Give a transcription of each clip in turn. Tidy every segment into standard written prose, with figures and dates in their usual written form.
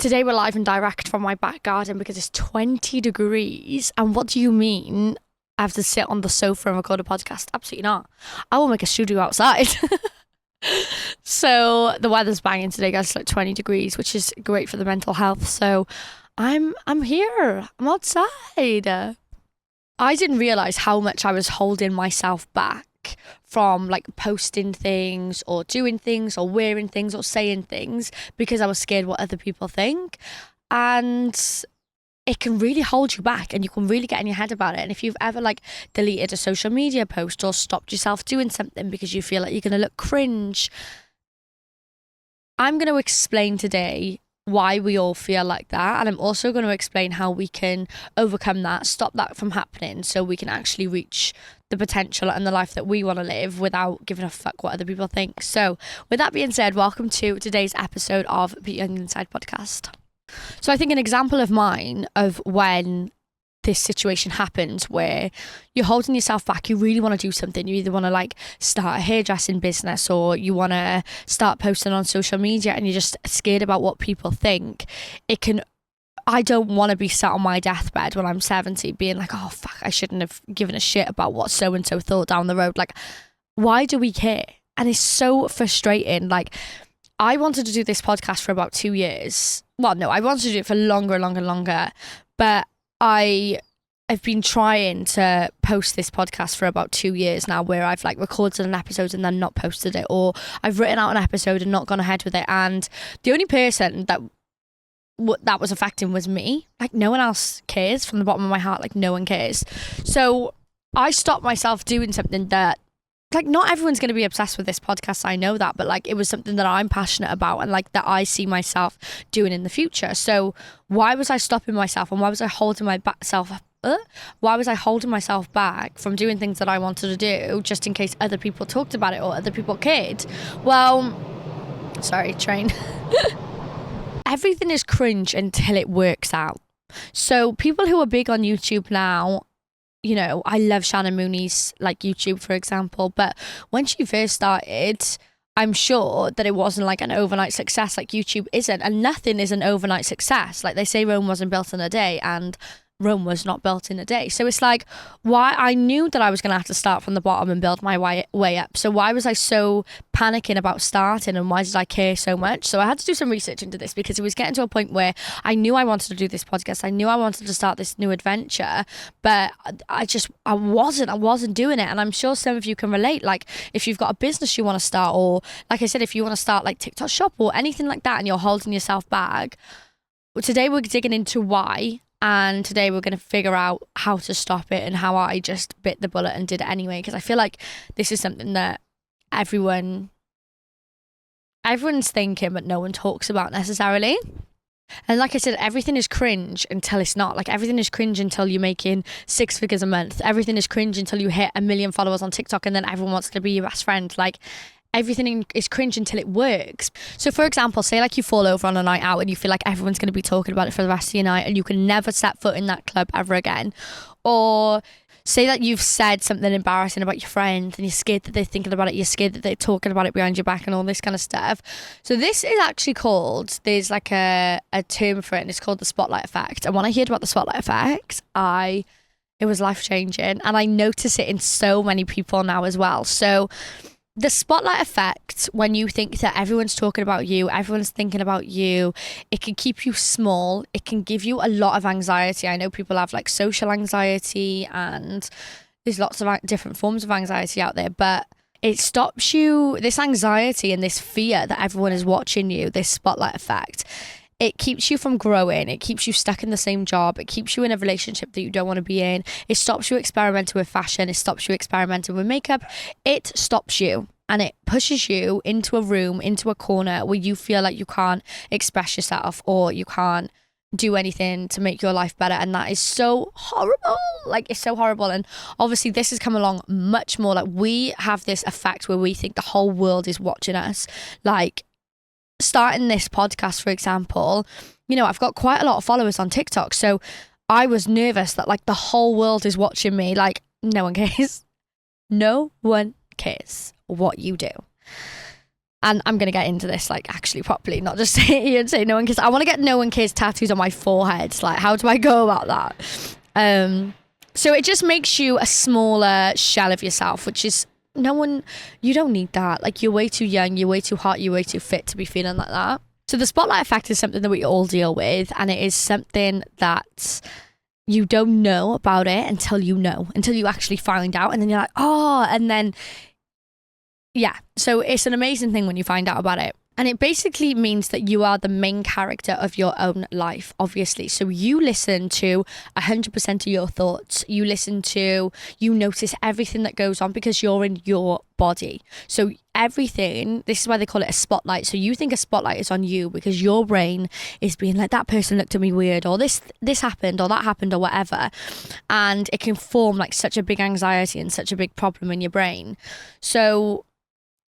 Today we're live and direct from my back garden because it's 20 degrees. And what do you mean I have to sit on the sofa and record a podcast? Absolutely not. I will make a studio outside. So the weather's banging today, guys. It's like 20 degrees, which is great for the mental health. So I'm here. I'm outside. I didn't realise how much I was holding myself back from like posting things or doing things or wearing things or saying things because I was scared what other people think. And it can really hold you back and you can really get in your head about it. And if you've ever like deleted a social media post or stopped yourself doing something because you feel like you're going to look cringe, I'm going to explain today why we all feel like that. And I'm also going to explain how we can overcome that, stop that from happening so we can actually reach the potential and the life that we want to live without giving a fuck what other people think. So with that being said, welcome to today's episode of the Young Inside podcast. So I think an example of mine of when this situation happens where you're holding yourself back, you really want to do something, you either want to like start a hairdressing business or you want to start posting on social media and you're just scared about what people think. I don't want to be sat on my deathbed when I'm 70 being like, oh fuck, I shouldn't have given a shit about what so and so thought down the road. Like, why do we care? And it's so frustrating. Like, I wanted to do this podcast for about 2 years. Well, no, I wanted to do it for longer, but I have been trying to post this podcast for about 2 years now, where I've like recorded an episode and then not posted it, or I've written out an episode and not gone ahead with it. And the only person that was affecting was me. Like, no one else cares. From the bottom of my heart, like, no one cares. So I stopped myself doing something that, like, not everyone's going to be obsessed with this podcast, I know that, but like it was something that I'm passionate about and like that I see myself doing in the future. So why was I stopping myself and why was I holding myself back from doing things that I wanted to do just in case other people talked about it or other people cared? Well, sorry, train. Everything is cringe until it works out. So people who are big on YouTube now, you know, I love Shannon Mooney's like YouTube, for example, but when she first started, I'm sure that it wasn't like an overnight success like YouTube isn't, and nothing is an overnight success. Like they say Rome wasn't built in a day, and Rome was not built in a day. So it's like, why? I knew that I was going to have to start from the bottom and build my way up. So why was I so panicking about starting, and why did I care so much? So I had to do some research into this because it was getting to a point where I knew I wanted to do this podcast. I knew I wanted to start this new adventure, but I wasn't doing it. And I'm sure some of you can relate. Like if you've got a business you want to start, or like I said, if you want to start like TikTok shop or anything like that and you're holding yourself back, today we're digging into why. And today we're going to figure out how to stop it and how I just bit the bullet and did it anyway. Because I feel like this is something that everyone's thinking, but no one talks about necessarily. And like I said, everything is cringe until it's not. Like everything is cringe until you're making 6 figures a month. Everything is cringe until you hit 1 million followers on TikTok and then everyone wants to be your best friend. Like, everything is cringe until it works. So for example, say like you fall over on a night out and you feel like everyone's going to be talking about it for the rest of your night and you can never set foot in that club ever again. Or say that you've said something embarrassing about your friend and you're scared that they're thinking about it, you're scared that they're talking about it behind your back and all this kind of stuff. So this is actually called, there's like a term for it, and it's called the spotlight effect. And when I heard about the spotlight effect, it was life-changing, and I notice it in so many people now as well. So the spotlight effect, when you think that everyone's talking about you, everyone's thinking about you, it can keep you small. It can give you a lot of anxiety. I know people have like social anxiety, and there's lots of different forms of anxiety out there, but it stops you, this anxiety and this fear that everyone is watching you, this spotlight effect. It keeps you from growing. It keeps you stuck in the same job. It keeps you in a relationship that you don't want to be in. It stops you experimenting with fashion. It stops you experimenting with makeup. It stops you and it pushes you into a room, into a corner where you feel like you can't express yourself or you can't do anything to make your life better. And that is so horrible. Like, it's so horrible. And obviously this has come along much more. Like, we have this effect where we think the whole world is watching us. Like, starting this podcast, for example, you know, I've got quite a lot of followers on TikTok, so I was nervous that like the whole world is watching me. Like, no one cares. No one cares what you do. And I'm going to get into this like actually properly, not just sit here and say no one cares. I want to get no one cares tattoos on my forehead. Like, how do I go about that? So it just makes you a smaller shell of yourself, which is you don't need that. Like, you're way too young, you're way too hot, you're way too fit to be feeling like that. So the spotlight effect is something that we all deal with, and it is something that you don't know about it until you actually find out, and then you're like, oh, and then yeah, so it's an amazing thing when you find out about it. And it basically means that you are the main character of your own life, obviously. So you listen to 100% of your thoughts. You notice everything that goes on because you're in your body. So everything, this is why they call it a spotlight. So you think a spotlight is on you because your brain is being like, that person looked at me weird, or this happened, or that happened, or whatever. And it can form like such a big anxiety and such a big problem in your brain. So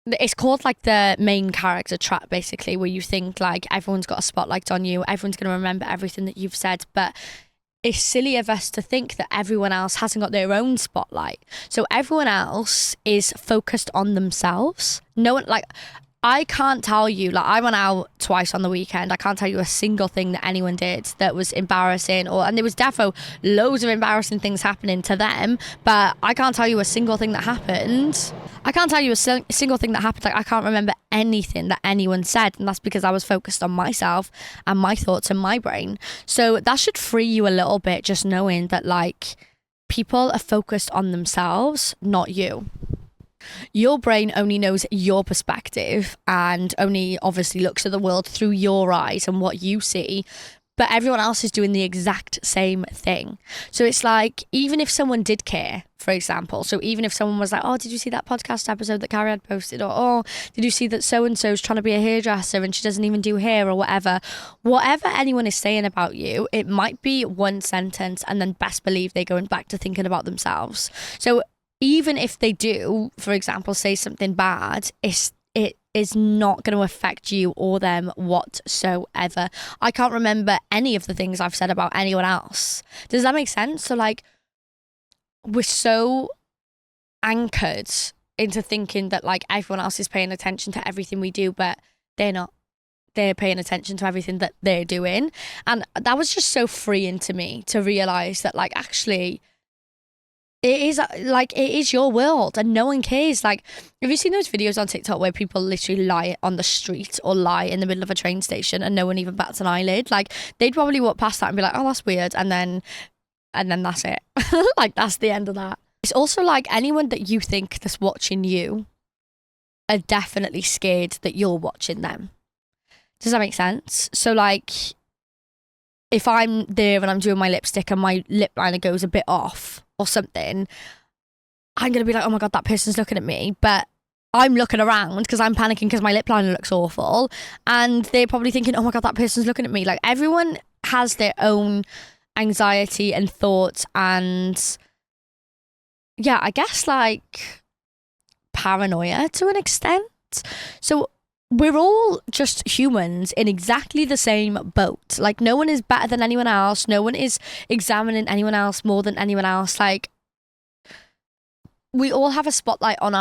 it's called like the main character trap, basically, where you think like everyone's got a spotlight on you, everyone's going to remember everything that you've said, but it's silly of us to think that everyone else hasn't got their own spotlight. So everyone else is focused on themselves. No one, like, I can't tell you, like, I went out twice on the weekend. I can't tell you a single thing that anyone did that was embarrassing, and there was defo loads of embarrassing things happening to them, but I can't tell you a single thing that happened. I can't tell you a single thing that happened. Like, I can't remember anything that anyone said, and that's because I was focused on myself and my thoughts and my brain. So that should free you a little bit, just knowing that, like, people are focused on themselves, not you. Your brain only knows your perspective and only obviously looks at the world through your eyes and what you see, but everyone else is doing the exact same thing. So it's like, even if someone did care, for example, so even if someone was like, oh, did you see that podcast episode that Carrie had posted? Or, oh, did you see that so-and-so's trying to be a hairdresser and she doesn't even do hair, or whatever anyone is saying about you, it might be one sentence, and then best believe they're going back to thinking about themselves. So even if they do, for example, say something bad, it is not going to affect you or them whatsoever. I can't remember any of the things I've said about anyone else. Does that make sense? So, like, we're so anchored into thinking that, like, everyone else is paying attention to everything we do, but they're not. They're paying attention to everything that they're doing. And that was just so freeing to me to realise that, like, actually, it is your world and no one cares. Like, have you seen those videos on TikTok where people literally lie on the street or lie in the middle of a train station and no one even bats an eyelid? Like, they'd probably walk past that and be like, oh, that's weird, and then that's it. Like, that's the end of that. It's also like, anyone that you think that's watching you are definitely scared that you're watching them. Does that make sense? So, like, if I'm there and I'm doing my lipstick and my lip liner goes a bit off or something, I'm going to be like, oh my God, that person's looking at me. But I'm looking around because I'm panicking because my lip liner looks awful. And they're probably thinking, oh my God, that person's looking at me. Like, everyone has their own anxiety and thoughts and, yeah, I guess, like, paranoia to an extent. So we're all just humans in exactly the same boat. Like, no one is better than anyone else. No one is examining anyone else more than anyone else. Like, we all have a spotlight on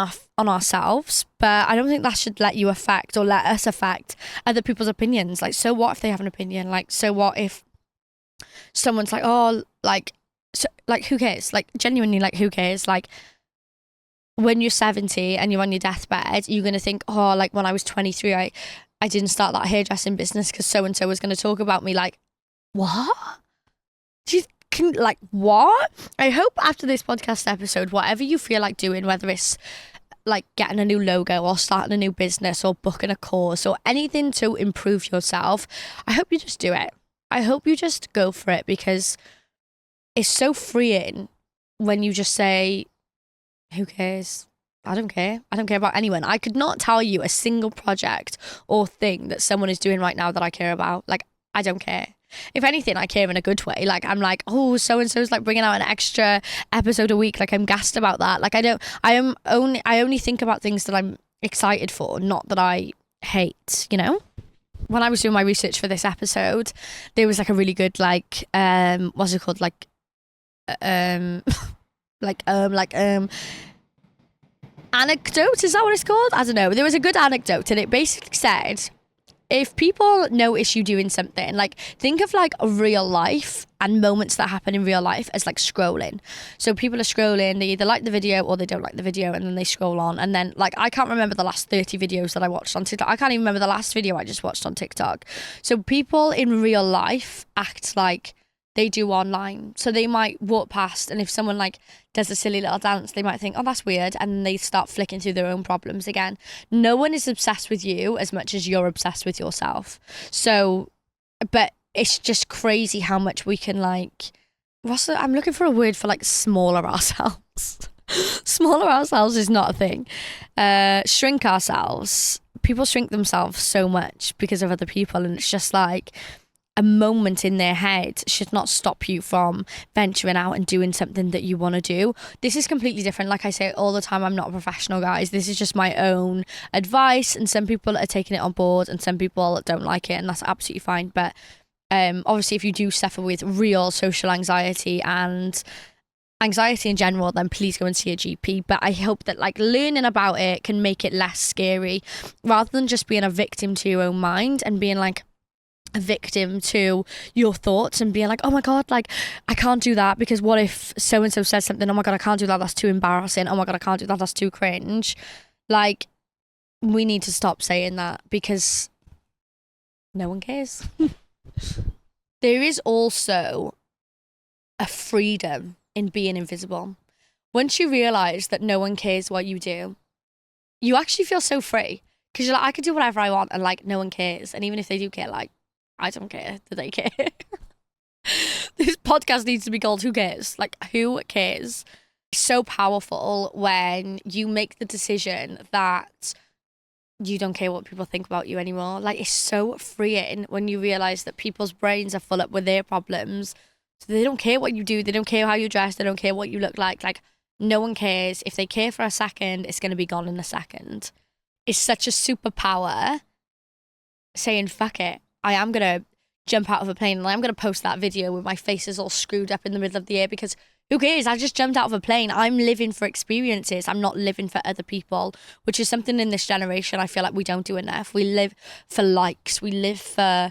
ourselves, but I don't think that should let us affect other people's opinions. Like, so what if they have an opinion? Like, so what if someone's like, oh, like, so, like, who cares? Like, genuinely, like, who cares? Like, when you're 70 and you're on your deathbed, you're going to think, oh, like, when I was 23, I didn't start that hairdressing business because so-and-so was going to talk about me. Like, what? What? I hope after this podcast episode, whatever you feel like doing, whether it's like getting a new logo or starting a new business or booking a course or anything to improve yourself, I hope you just do it. I hope you just go for it, because it's so freeing when you just say, who cares? I don't care. I don't care about anyone. I could not tell you a single project or thing that someone is doing right now that I care about. Like, I don't care. If anything, I care in a good way. Like, I'm like, oh, so-and-so's like bringing out an extra episode a week. Like, I'm gassed about that. Like, I only think about things that I'm excited for, not that I hate, you know? When I was doing my research for this episode, there was like a really good, like, what's it called? Like, anecdote, is that what it's called? I don't know. There was a good anecdote and it basically said, if people notice you doing something, like think of like a real life and moments that happen in real life as like scrolling. So people are scrolling, they either like the video or they don't like the video, and then they scroll on, and then like I can't remember the last 30 videos that I watched on TikTok. I can't even remember the last video I just watched on TikTok. So people in real life act like they do online. So they might walk past, and if someone like does a silly little dance, they might think, oh, that's weird, and then they start flicking through their own problems again. No one is obsessed with you as much as you're obsessed with yourself. So, but it's just crazy how much we can like, I'm looking for a word for like smaller ourselves. Smaller ourselves is not a thing. Shrink ourselves. People shrink themselves so much because of other people, and it's just like, a moment in their head should not stop you from venturing out and doing something that you want to do. This is completely different. Like I say all the time, I'm not a professional, guys. This is just my own advice, and some people are taking it on board and some people don't like it, and that's absolutely fine. But obviously, if you do suffer with real social anxiety and anxiety in general, then please go and see a GP. But I hope that like learning about it can make it less scary, rather than just being a victim to your own mind and being like a victim to your thoughts and being like, oh my god, like I can't do that because what if so and so says something, oh my god, I can't do that, that's too embarrassing, oh my god, I can't do that, that's too cringe. Like, we need to stop saying that because no one cares. There is also a freedom in being invisible. Once you realize that no one cares what you do, you actually feel so free, because you're like, I can do whatever I want and like no one cares. And even if they do care, like, I don't care that they care. This podcast needs to be called Who Cares? Like, who cares? It's so powerful when you make the decision that you don't care what people think about you anymore. Like, it's so freeing when you realize that people's brains are full up with their problems. So they don't care what you do. They don't care how you dress. They don't care what you look like. Like, no one cares. If they care for a second, it's going to be gone in a second. It's such a superpower saying, fuck it. I am going to jump out of a plane and I'm going to post that video with my face is all screwed up in the middle of the air, because who cares? I just jumped out of a plane. I'm living for experiences. I'm not living for other people, which is something in this generation I feel like we don't do enough. We live for likes. We live for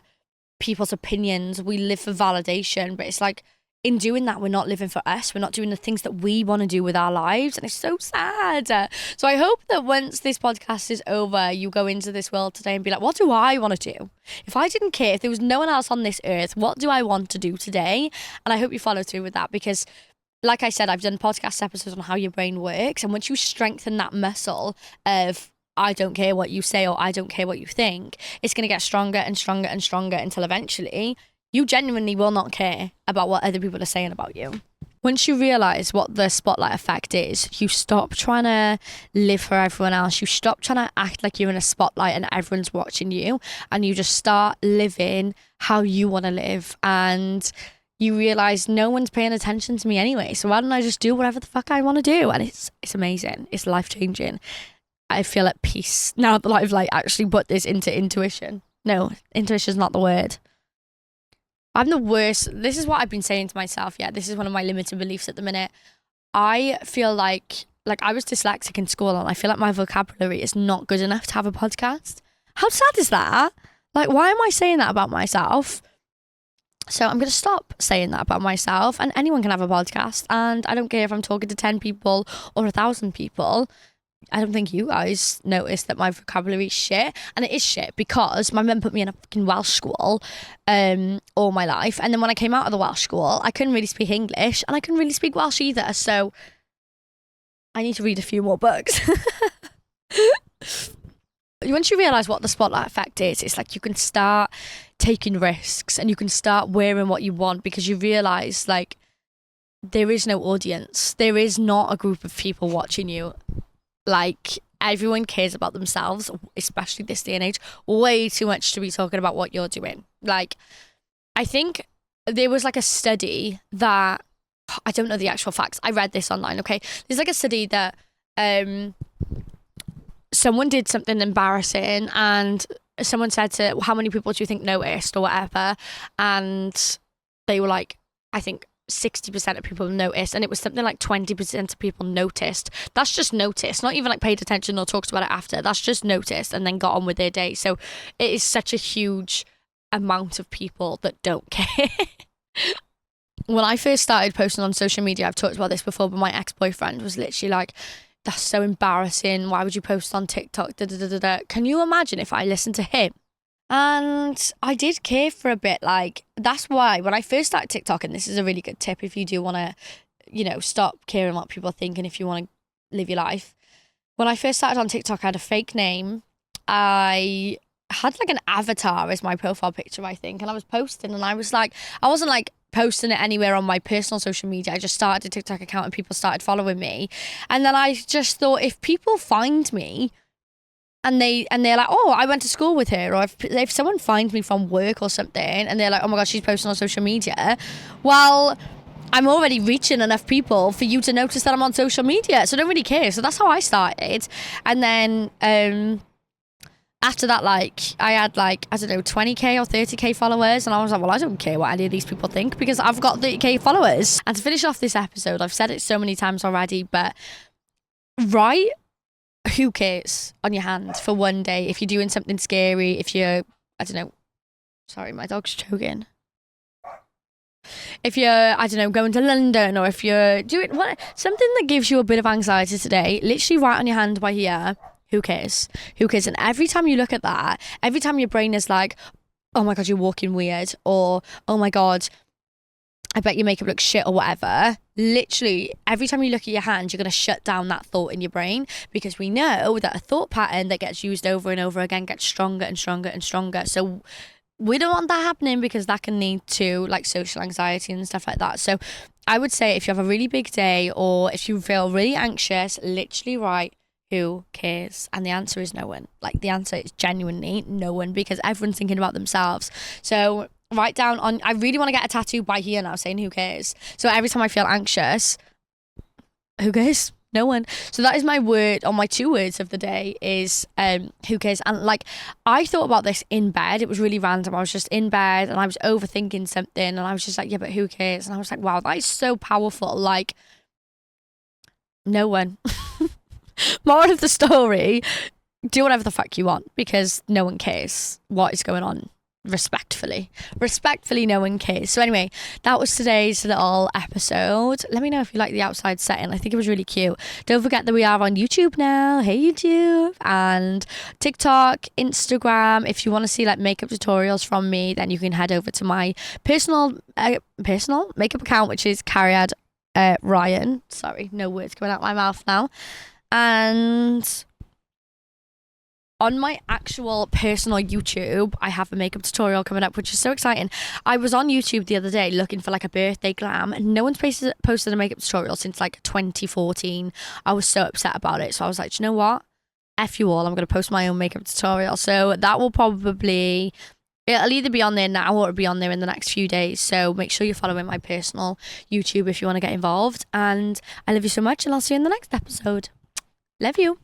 people's opinions. We live for validation. But it's like, in doing that, we're not living for us. We're not doing the things that we want to do with our lives. And it's so sad. So I hope that once this podcast is over, you go into this world today and be like, what do I want to do? If I didn't care, if there was no one else on this earth, what do I want to do today? And I hope you follow through with that, because like I said, I've done podcast episodes on how your brain works. And once you strengthen that muscle of, I don't care what you say or I don't care what you think, it's going to get stronger and stronger and stronger until eventually you genuinely will not care about what other people are saying about you. Once you realise what the spotlight effect is, you stop trying to live for everyone else. You stop trying to act like you're in a spotlight and everyone's watching you, and you just start living how you want to live. And you realise no one's paying attention to me anyway, so why don't I just do whatever the fuck I want to do? And it's amazing. It's life-changing. I feel at peace now that I've like actually put this into intuition. No, intuition's not the word. I'm the worst. This is what I've been saying to myself. Yeah, this is one of my limiting beliefs at the minute. I feel like I was dyslexic in school, and I feel like my vocabulary is not good enough to have a podcast. How sad is that? Like, why am I saying that about myself? So I'm going to stop saying that about myself, and anyone can have a podcast. And I don't care if I'm talking to 10 people or 1,000 people. I don't think you guys noticed that my vocabulary is shit, and it is shit because my mum put me in a fucking Welsh school all my life, and then when I came out of the Welsh school, I couldn't really speak English and I couldn't really speak Welsh either, so I need to read a few more books. Once you realise what the spotlight effect is, it's like you can start taking risks and you can start wearing what you want, because you realise like there is no audience, there is not a group of people watching you. Like, everyone cares about themselves, especially this day and age, way too much to be talking about what you're doing. Like, I think there was like a study that, I don't know the actual facts, I read this online, okay? There's like a study that someone did something embarrassing and someone said how many people do you think noticed or whatever? And they were like, I think 60% of people noticed, and it was something like 20% of people noticed. That's just noticed, not even like paid attention or talked about it after. That's just noticed and then got on with their day. So it is such a huge amount of people that don't care. When I first started posting on social media, I've talked about this before, but my ex-boyfriend was literally like, that's so embarrassing. Why would you post on TikTok? Da, da, da, da, da. Can you imagine if I listened to him? And I did care for a bit. Like, that's why when I first started TikTok, and this is a really good tip if you do want to, stop caring what people think and if you want to live your life. When I first started on TikTok, I had a fake name. I had like an avatar as my profile picture, I think. And I was posting and I was like, I wasn't like posting it anywhere on my personal social media. I just started a TikTok account and people started following me. And then I just thought, if people find me, and they're like, oh, I went to school with her, or if someone finds me from work or something and they're like, oh my god, she's posting on social media, well, I'm already reaching enough people for you to notice that I'm on social media, so I don't really care. So that's how I started. And then after that, like, I had like, I don't know, 20k or 30k followers, and I was like, well, I don't care what any of these people think because I've got 30k followers. And to finish off this episode, I've said it so many times already, but write who cares on your hand for one day. If you're doing something scary, if you're, I don't know, sorry, my dog's choking. If you're, I don't know, going to London, or if you're doing something that gives you a bit of anxiety today, literally write on your hand by here, who cares? Who cares? And every time you look at that, every time your brain is like, oh my God, you're walking weird, or oh my God, I bet your makeup looks shit, or whatever. Literally, every time you look at your hand, you're going to shut down that thought in your brain, because we know that a thought pattern that gets used over and over again gets stronger and stronger and stronger. So we don't want that happening, because that can lead to like social anxiety and stuff like that. So I would say if you have a really big day, or if you feel really anxious, literally write, who cares? And the answer is no one. Like, the answer is genuinely no one, because everyone's thinking about themselves. So write down on, I really want to get a tattoo by here now saying who cares. So every time I feel anxious, who cares? No one. So that is my word, or my 2 words of the day is who cares. And like, I thought about this in bed. It was really random. I was just in bed and I was overthinking something, and I was just like, yeah, but who cares? And I was like, wow, that is so powerful. Like, no one. Moral of the story, do whatever the fuck you want, because no one cares what is going on. Respectfully, no one cares. So anyway, that was today's little episode. Let me know if you like the outside setting. I think it was really cute. Don't forget that we are on YouTube now. Hey YouTube, and TikTok, Instagram. If you want to see like makeup tutorials from me, then you can head over to my personal makeup account, which is Cariad Ryan. Sorry, no words coming out my mouth now. And on my actual personal YouTube, I have a makeup tutorial coming up, which is so exciting. I was on YouTube the other day looking for like a birthday glam, and no one's posted a makeup tutorial since like 2014. I was so upset about it. So I was like, do you know what? F you all, I'm going to post my own makeup tutorial. So that will probably, it'll either be on there now or it'll be on there in the next few days. So make sure you're following my personal YouTube if you want to get involved. And I love you so much, and I'll see you in the next episode. Love you.